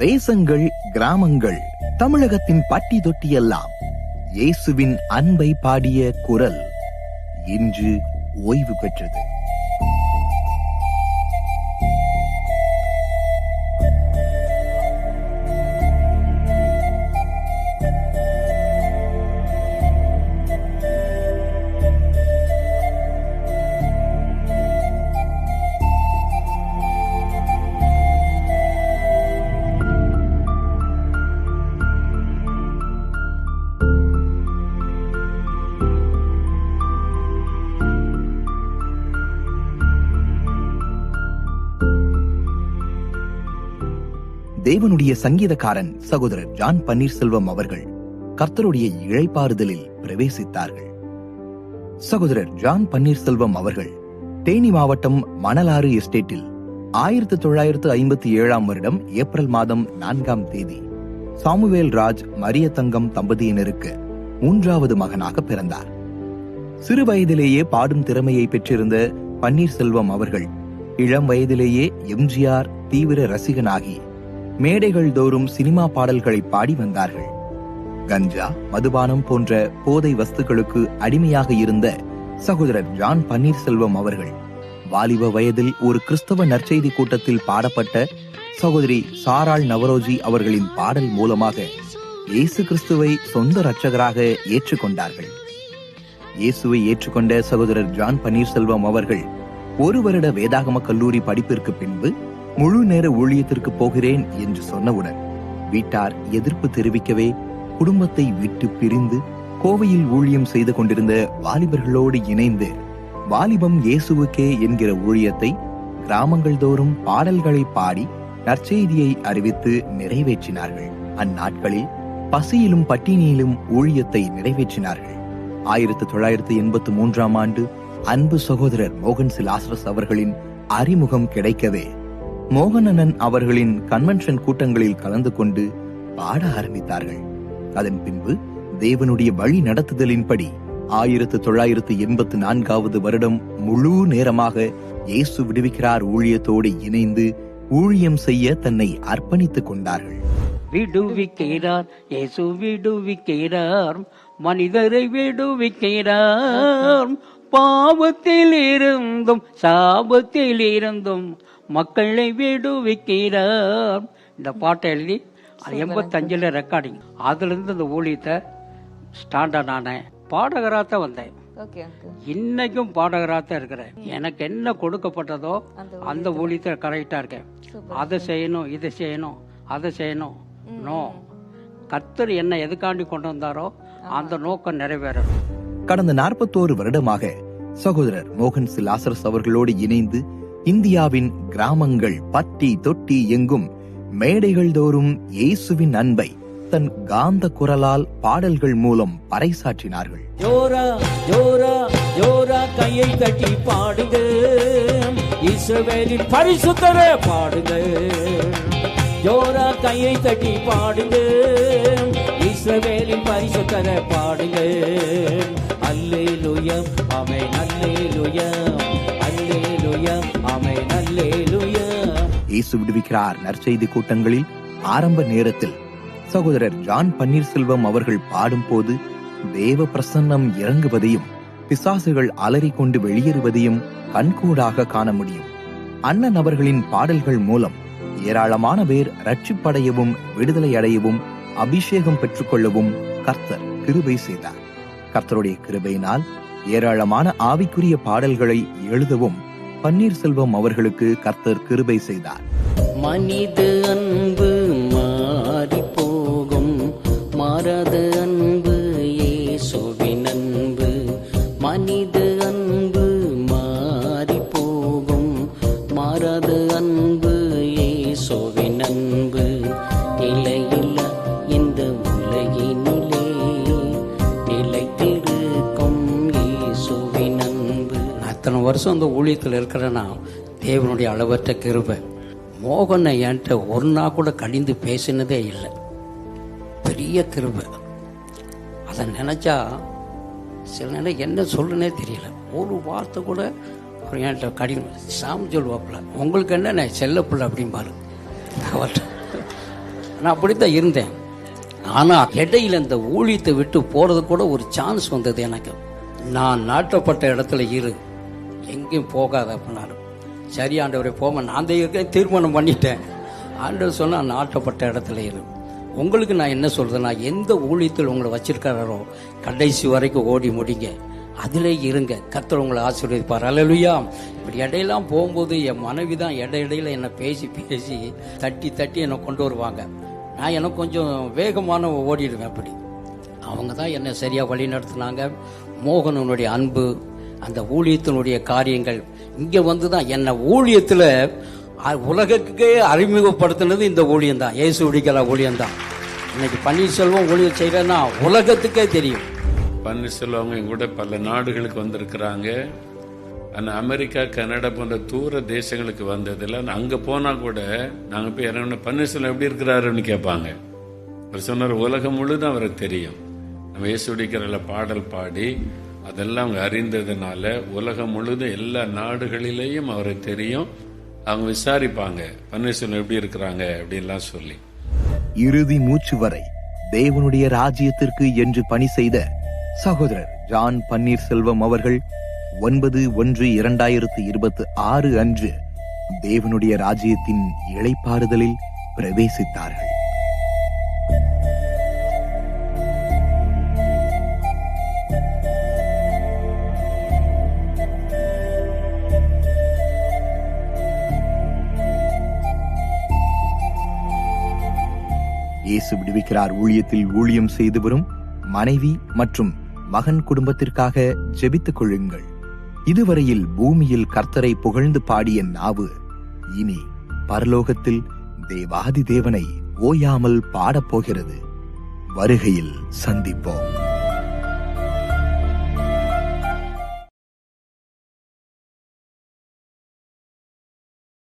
தேசங்கள், கிராமங்கள், தமிழகத்தின் பட்டி தொட்டியெல்லாம் இயேசுவின் அன்பை பாடிய குரல் இன்று ஓய்வு பெற்றது. தேவனுடைய சங்கீதக்காரன் சகோதரர் ஜான் பன்னீர்செல்வம் அவர்கள் கர்த்தருடைய இளைப்பாறுதலில் பிரவேசித்தார்கள். சகோதரர் ஜான் பன்னீர்செல்வம் அவர்கள் தேனி மாவட்டம் மணலாறு எஸ்டேட்டில் 1957 வருடம் ஏப்ரல் மாதம் 4ஆம் தேதி சாமுவேல் ராஜ் மரியதங்கம் தம்பதியினருக்கு 3வது மகனாக பிறந்தார். சிறு வயதிலேயே பாடும் திறமையை பெற்றிருந்த பன்னீர்செல்வம் அவர்கள் இளம் வயதிலேயே எம்ஜிஆர் தீவிர ரசிகனாகி மேடைகள் தோறும் சினிமா பாடல்களை பாடி வந்தார்கள். கஞ்சா, மதுபானம் போன்ற போதை வஸ்துக்களுக்கு அடிமையாக இருந்த சகோதரர் ஜான் பன்னீர்செல்வம் அவர்கள் வாலிப வயதில் ஒரு கிறிஸ்தவ நற்செய்தி கூட்டத்தில் பாடப்பட்ட சகோதரி சாராள் நவரோஜி அவர்களின் பாடல் மூலமாக இயேசு கிறிஸ்துவை சொந்த இரட்சகராக ஏற்றுக்கொண்டார்கள். இயேசுவை ஏற்றுக்கொண்ட சகோதரர் ஜான் பன்னீர்செல்வம் அவர்கள் 1 வருட வேதாகம கல்லூரி படிப்பிற்கு பின்பு முழு நேர ஊழியத்திற்கு போகிறேன் என்று சொன்னவுடன் வீட்டார் எதிர்ப்பு தெரிவிக்கவே குடும்பத்தை விட்டு பிரிந்து கோவையில் ஊழியம் செய்து கொண்டிருந்த வாலிபர்களோடு இணைந்து வாலிபம் இயேசுவுக்கே என்கிற ஊழியத்தை கிராமங்கள் தோறும் பாடல்களை பாடி நற்செய்தியை அறிவித்து நிறைவேற்றினார்கள். அந்நாட்களில் பசியிலும் பட்டினியிலும் ஊழியத்தை நிறைவேற்றினார்கள். 1983ஆம் ஆண்டு அன்பு சகோதரர் மோகன் சிலாசரஸ் அவர்களின் அறிமுகம் கிடைக்கவே மோகனனன் அவர்களின் கன்வென்ஷன் கூட்டங்களில் கலந்து கொண்டு பாட ஆரம்பித்தார்கள். அதன் பின்பு தேவனுடைய வழி நடத்துதலின்படி 1984வது வருடம் முழு நேரமாக இயேசு விடுவிக்கிறார் ஊழியத்தோடு இணைந்து ஊழியம் செய்ய தன்னை அர்ப்பணித்துக் கொண்டார்கள். விடுவிக்கிறார் இயேசு விடுவிக்கிறார், மனிதரை விடுவிக்கிறார், பாவத்தில் இருந்தும் சாபத்தில் இருந்தும் மக்களை விடுவிக்கிறார். இந்த பாட்டை எழுதி 85ல் ரெக்கார்டிங். அதுல இருந்து இந்த ஊழியத்தை ஸ்டாண்டர்ட் ஆனேன். பாடகராத்தான் வந்தேன். இன்னைக்கும் பாடகராத்தான் இருக்கிறேன். எனக்கு என்ன கொடுக்கப்பட்டதோ அந்த ஊழியத்தை கரெக்டா இருக்கேன். அதை செய்யணும், இதை செய்யணும், அதை செய்யணும். நோ, கர்த்தர் என்ன எதுக்காண்டி கொண்டு வந்தாரோ அந்த நோக்கம் நிறைவேறணும். கடந்த 41 வருடமாக சகோதரர் மோகன் சிலாசரஸ் அவர்களோடு இணைந்து இந்தியாவின் கிராமங்கள், பட்டி தொட்டி எங்கும் மேடைகள் தோறும் இயேசுவின் அன்பை தன் காந்த குரலால் பாடல்கள் மூலம் பறைசாற்றினார்கள். ஜோரா ஜோரா ஜோரா கையை தட்டி பாடுங்க, இஸ்ரவேலின் பரிசுத்தரே பாடுங்க. ஜோரா கையை தட்டி பாடுங்க, இஸ்ரவேலின் பரிசுத்தரே பாடுங்க. அல்லேலூயா ஆமென், அல்லேலூயா அல்லேலூயா ஆமென், அல்லேலூயா. இயேசு விடுவிக்கிறார் நற்செய்தி கூட்டங்களில் ஆரம்ப நேரத்தில் சகோதரர் ஜான் பன்னீர்செல்வம் அவர்கள் பாடும் போது தேவ பிரசன்னம் இறங்குவதையும் பிசாசுகள் அலறிக்கொண்டு வெளியேறுவதையும் கண்கூடாக காண முடியும். அண்ணன் அவர்களின் பாடல்கள் மூலம் ஏராளமான பேர் ரட்சிப்படையவும் விடுதலை அடையவும் அபிஷேகம் பெற்றுக்கொள்ளவும் கர்த்தர் கிருபை செய்தார். கர்த்தருடைய கிருபையினால் ஏராளமான ஆவிக்குரிய பாடல்களை எழுதவும் பன்னீர்செல்வம் அவர்களுக்கு கர்த்தர் கிருபை செய்தார். மனித அன்பு மாறி போகும், மாறாத அன்பு இயேசுவின் அன்பு. மனித அன்பு மாறி போகும், மாறாத அன்பு இயேசுவின் அன்பு. நிலையில்ல இந்த உலகினிலே நிலைத்திருக்கும் இயேசுவின் அன்பு. அத்தனை வருஷம் அந்த ஊழியத்தில் இருக்கிறேன்னா தேவனுடைய அளவற்ற கிருபை. மோகனை என்கிட்ட ஒரு நாள் கூட கடிந்து பேசினதே இல்லை. பெரிய கிருபை. அதை நினைச்சா சில நேரம் என்ன சொல்லுனே தெரியல. ஒரு வார்த்தை கூட அவர் என்கிட்ட கடினம் சாமி சொல்லுவாப்புல, உங்களுக்கு என்ன நான் செல்ல பிள்ளை அப்படிம்பாரு. அவர்கிட்ட நான் அப்படித்தான் இருந்தேன். ஆனால் இடையில இந்த ஊழியத்தை விட்டு போறது கூட ஒரு சான்ஸ் வந்தது எனக்கு. நான் நாட்டப்பட்ட இடத்துல இரு, எங்கேயும் போகாத அப்படின்னாரு. சரி ஆண்டவரை போக நான் தான் தீர்மானம் பண்ணிட்டேன். ஆண்டவர் சொன்னா நாட்டப்பட்ட இடத்துல இரு. உங்களுக்கு நான் என்ன சொல்றேன்னா, எந்த ஊழியத்தில் உங்களை வச்சிருக்காரோ கடைசி வரைக்கும் ஓடி முடிங்க, அதிலே இருங்க. கர்த்தர் உங்களை ஆசீர்வதிப்பார். அல்லேலூயா. இப்படி இடையெல்லாம் போகும்போது என் மனைவி தான் இடையில என்னை பேசி தட்டி என்னை கொண்டு வருவாங்க. நான் எனக்கு கொஞ்சம் வேகமான ஓடிடுவேன். அப்படி அவங்க தான் என்னை சரியா வழி நடத்தினாங்க. மோகனனுடைய அன்பு, அந்த ஊழியத்தினுடைய காரியங்கள், இங்க வந்து தான் என்னை ஊழியத்துல உலகத்துக்கே அறிமுகப்படுத்தினது இந்த ஊழியம் தான், இயேசு உடிக்கிற ஊழியம் தான். இன்னைக்கு பன்னீர்செல்வம் ஊழியம் செய்யறேன்னா உலகத்துக்கே தெரியும். பன்னீர்செல்வம் அவங்க கூட பல நாடுகளுக்கு வந்திருக்கிறாங்க. ஆனால் அமெரிக்கா, கனடா போன்ற தூர தேசங்களுக்கு வந்ததில்ல. அங்கே போனால் கூட நாங்கள் போய் இறங்கின பன்னீர்செல்வம் எப்படி இருக்கிறாருன்னு கேட்பாங்க. அவர் சொன்னார், உலகம் முழுதும் அவரை தெரியும். நம்ம இயேசுடிக்கிறல பாடல் பாடி அதெல்லாம் அவங்க அறிந்ததுனால உலகம் முழுதும் எல்லா நாடுகளிலேயும் அவரை தெரியும். அவங்க விசாரிப்பாங்க, பன்னீர்செல்வம் எப்படி இருக்கிறாங்க அப்படின்லாம் சொல்லி. இறுதி மூச்சு வரை தேவனுடைய ராஜ்யத்திற்கு என்று பணி செய்த சகோதரர் ஜான் பன்னீர்செல்வம் அவர்கள் 9/1/2026 அன்று தேவனுடைய ராஜ்யத்தின் இளைப்பாறுதலில் பிரவேசித்தார்கள். இயேசு விடுவிக்கிறார் ஊழியத்தில் ஊழியம் செய்து வரும் மனைவி மற்றும் மகன் குடும்பத்திற்காக ஜெபித்துக் கொள்ளுங்கள். இதுவரையில் பூமியில் கர்த்தரை புகழ்ந்து பாடிய நாவு இனி பரலோகத்தில் தேவாதி தேவனை ஓயாமல் பாடப்போகிறது. வருகையில் சந்திப்போம்.